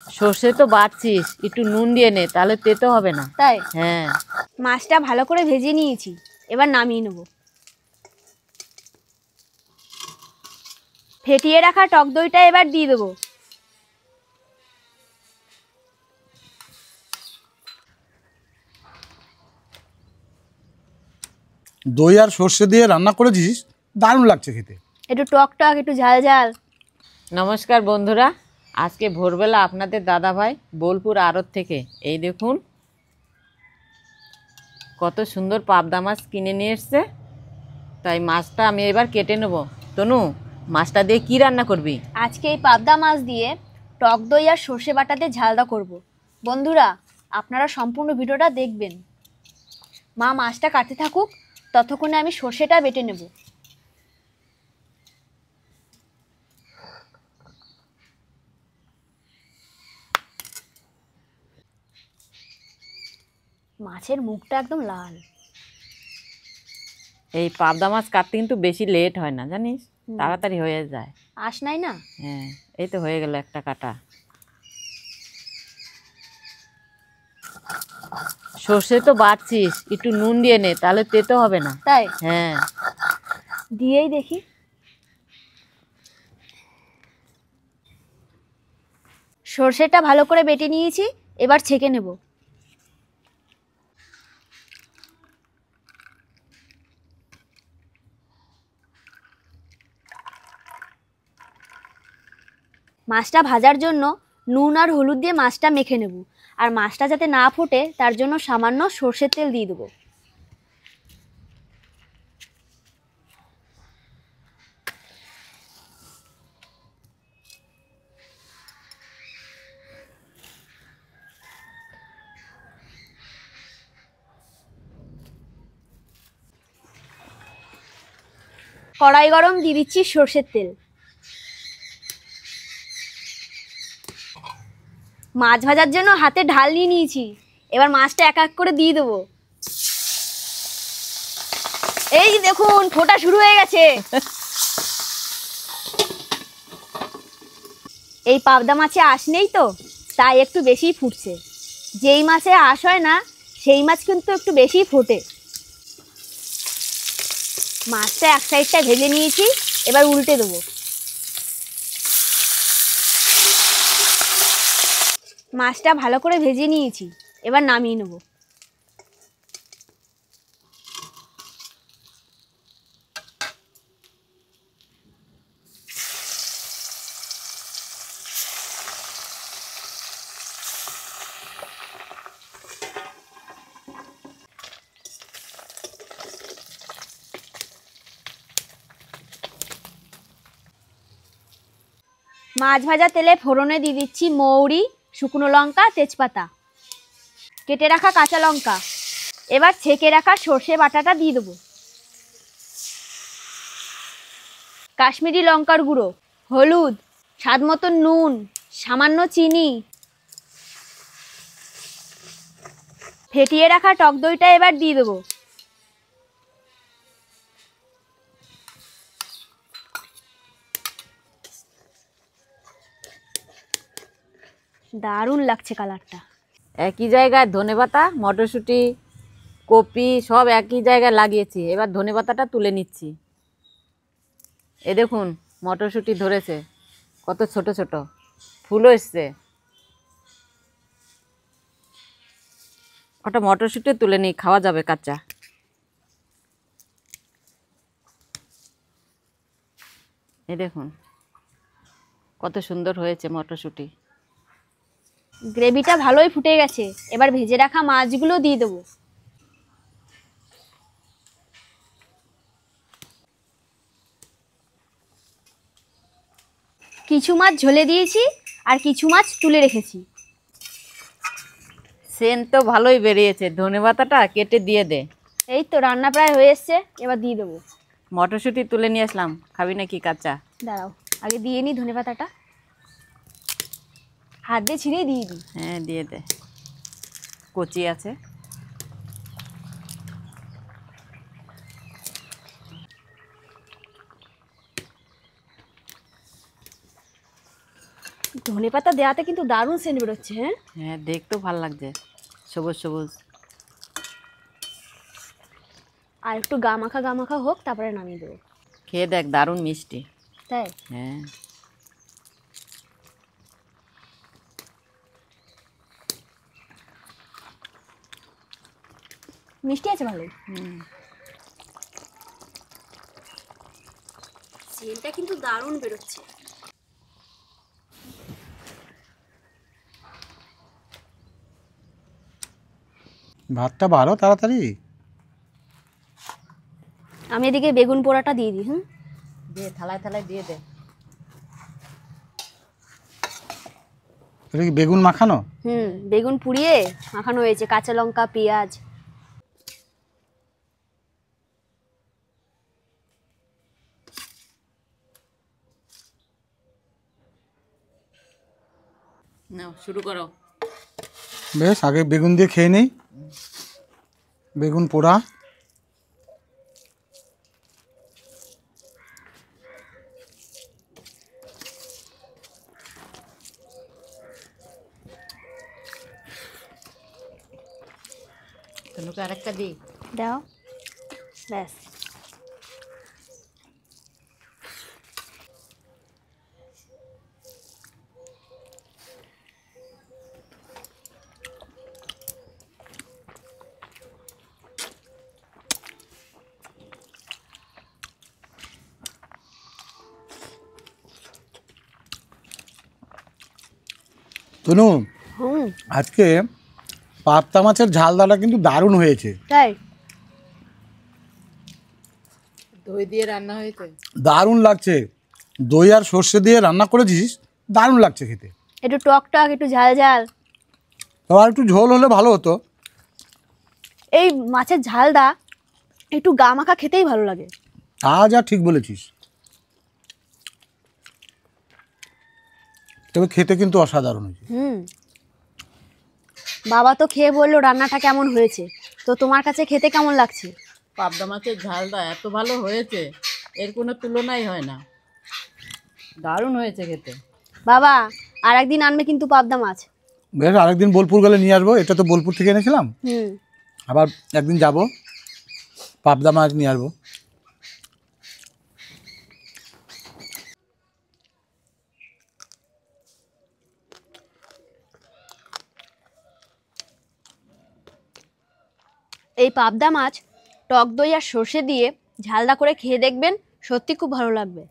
সর্ষে তো বাটছিস, একটু নুন দিয়ে নে, তাহলে তেতো হবে না। তাই? হ্যাঁ। মাছটা ভালো করে ভেজে নিয়েছি, এবার নামিয়ে নেব। ফেটিয়ে রাখা টক দইটা এবার দিয়ে দেবো। দই আর সর্ষে দিয়ে রান্না করেছিস, দারুণ লাগছে খেতে। একটু টক টক, একটু ঝাল ঝাল। নমস্কার বন্ধুরা, আজকে ভোরবেলা আপনাদের দাদা ভাই বোলপুর আড়ত থেকে এই দেখুন কত সুন্দর পাবদা মাছ কিনে নিয়ে এসছে। তাই মাছটা আমি এবার কেটে নেব। তনু, মাছটা দিয়ে কি রান্না করবি? আজকে এই পাবদা মাছ দিয়ে টক দই আর সর্ষে বাটাতে ঝালদা করব। বন্ধুরা, আপনারা সম্পূর্ণ ভিডিওটা দেখবেন। মা মাছটা কাটতে থাকুক, ততক্ষণে আমি সর্ষেটা বেটে নেব। মাছের মুখটা একদম লাল। এই পাবদা মাছ কাটতে কিন্তু বেশি লেট হয় না, জানিস, তাড়াতাড়ি হয়ে যায়। আঁশ নাই না? হ্যাঁ, এই তো হয়ে গেল একটা কাটা। সর্ষে তো বাটছিস, একটু নুন দিয়ে নে, তাহলে তেতো হবে না। তাই? হ্যাঁ। দিয়েই দেখি। সর্ষেটা ভালো করে বেটে নিয়েছি, এবার ছেঁকে নেব। মাছটা ভাজার জন্য নুন আর হলুদ দিয়ে মাছটা মেখে নেব। আর মাছটা যাতে না ফোটে তার জন্য সামান্য সর্ষের তেল দিয়ে দেবো। কড়াই গরম, দিয়ে দিচ্ছি সর্ষের তেল। মাছ ভাজার জন্য হাতে ঢাল নিয়ে নিয়েছি, এবার মাছটা এক এক করে দিয়ে দেবো। এই দেখুন, ফোটা শুরু হয়ে গেছে। এই পাবদা মাছে আঁশ নেই তো, তাই একটু বেশিই ফুটছে। যেই মাছে আঁশ হয় না সেই মাছ কিন্তু একটু বেশিই ফোটে। মাছটা এক সাইডটা ভেজে নিয়েছি, এবার উল্টে দেবো। মাছটা ভালো করে ভেজে নিয়েছি, এবার নামিয়ে নেব। মাছ ভাজা তেলে ফোড়নে দিয়ে দিচ্ছি মৌরি, শুকনো লঙ্কা, তেজপাতা, কেটে রাখা কাঁচা লঙ্কা। এবার ছেঁকে রাখা সর্ষে বাটাটা দিয়ে দেবো। কাশ্মীরি লঙ্কার গুঁড়ো, হলুদ, স্বাদ মতো নুন, সামান্য চিনি, ফেটিয়ে রাখা টক দইটা এবার দিয়ে দেবো। দারুণ লাগছে কালারটা। একই জায়গায় ধনেপাতা, মটরশুঁটি, কপি সব একই জায়গায় লাগিয়েছি। এবার ধনেপাতাটা তুলে নিচ্ছি। এ দেখুন, মটরশুঁটি ধরেছে, কত ছোট ছোট ফুলও এসছে। ওটা মটরশুঁটি তুলে নিই, খাওয়া যাবে কাঁচা। এ দেখুন কত সুন্দর হয়েছে মটরশুঁটি। গ্রেভিটা ভালোই ফুটে গেছে, এবার ভেজে রাখা মাছগুলো দিয়ে দেবো। কিছু মাছ ঝোলে দিয়েছি আর কিছু মাছ তুলে রেখেছি। সেন্ট তো ভালোই বেরিয়েছে, ধনেপাতাটা কেটে দিয়ে দে। এই তো রান্না প্রায় হয়ে এসছে, এবার দিয়ে দেবো। মটরশুঁটি তুলে নিয়ে আসলাম, খাবি নাকি কাঁচা? দাঁড়াও, আগে দিয়ে নিই ধনেপাতাটা। হাত দিয়ে ছিঁড়েই দিয়ে দিই। হ্যাঁ, দিয়ে দে, কচি আছে। ধনে পাতা দেওয়াতে কিন্তু দারুণ সেন্ট বেরোচ্ছে। হ্যাঁ, হ্যাঁ, দেখতেও ভালো লাগছে, সবুজ সবুজ। আর একটু গা মাখা হোক, তারপরে নামিয়ে দেবো। খেয়ে দেখ, দারুণ মিষ্টি। তাই হ্যাঁ, মিষ্টি আছে ভালোই। হুম। সেন্টটা কিন্তু দারুণ বেরোচ্ছে। ভাতটা বাড়ো তাড়াতাড়ি। আমি এদিকে বেগুন পোড়াটা দিয়ে দিই। হুম, দিয়ে থালায় থালায় দিয়ে দে। এটা কি বেগুন মাখানো? বেগুন পুড়িয়ে মাখানো হয়েছে, কাঁচা লঙ্কা, পেঁয়াজ। নাও, শুরু করো। বেশ, আগে বেগুন দিয়ে খেয়ে নেই। বেগুন পোড়া। তনুকে আরেকটা দিই। দাও, ব্যাস। তনু, হুম, আজকে পাবদা মাছের ঝালদাটা কিন্তু দারুণ হয়েছে। তাই দই দিয়ে রান্না হয়েছে। দারুণ লাগছে। দই আর সর্ষে দিয়ে রান্না করেছিস, দারুণ লাগছে খেতে। একটু টক টক, একটু ঝাল ঝাল। আর একটু ঝোল হলে ভালো হতো। এই মাছের ঝালদা একটু গা মাখা খেতেই ভালো লাগে। আজ আর ঠিক বলেছিস। তবে খেতে কিন্তু অসাধারণ হয়েছে। বাবা তো খেয়ে বললো রান্নাটা কেমন হয়েছে, তো তোমার কাছে খেতে কেমন লাগছে? পাবদা মাছের ঝালটা এত ভালো হয়েছে, এর কোনো তুলনাই হয় না। দারুণ হয়েছে খেতে। বাবা, আর একদিন আনবে কিন্তু পাবদা মাছ। বেশ, আরেকদিন বোলপুর গেলে নিয়ে আসবো। এটা তো বোলপুর থেকে এনেছিলাম। আবার একদিন যাব, পাবদা মাছ নিয়ে আসবো। এই পাবদা মাছ টক দই আর সর্ষে দিয়ে ঝালদা করে খেয়ে দেখবেন, সত্যি খুব ভালো লাগবে।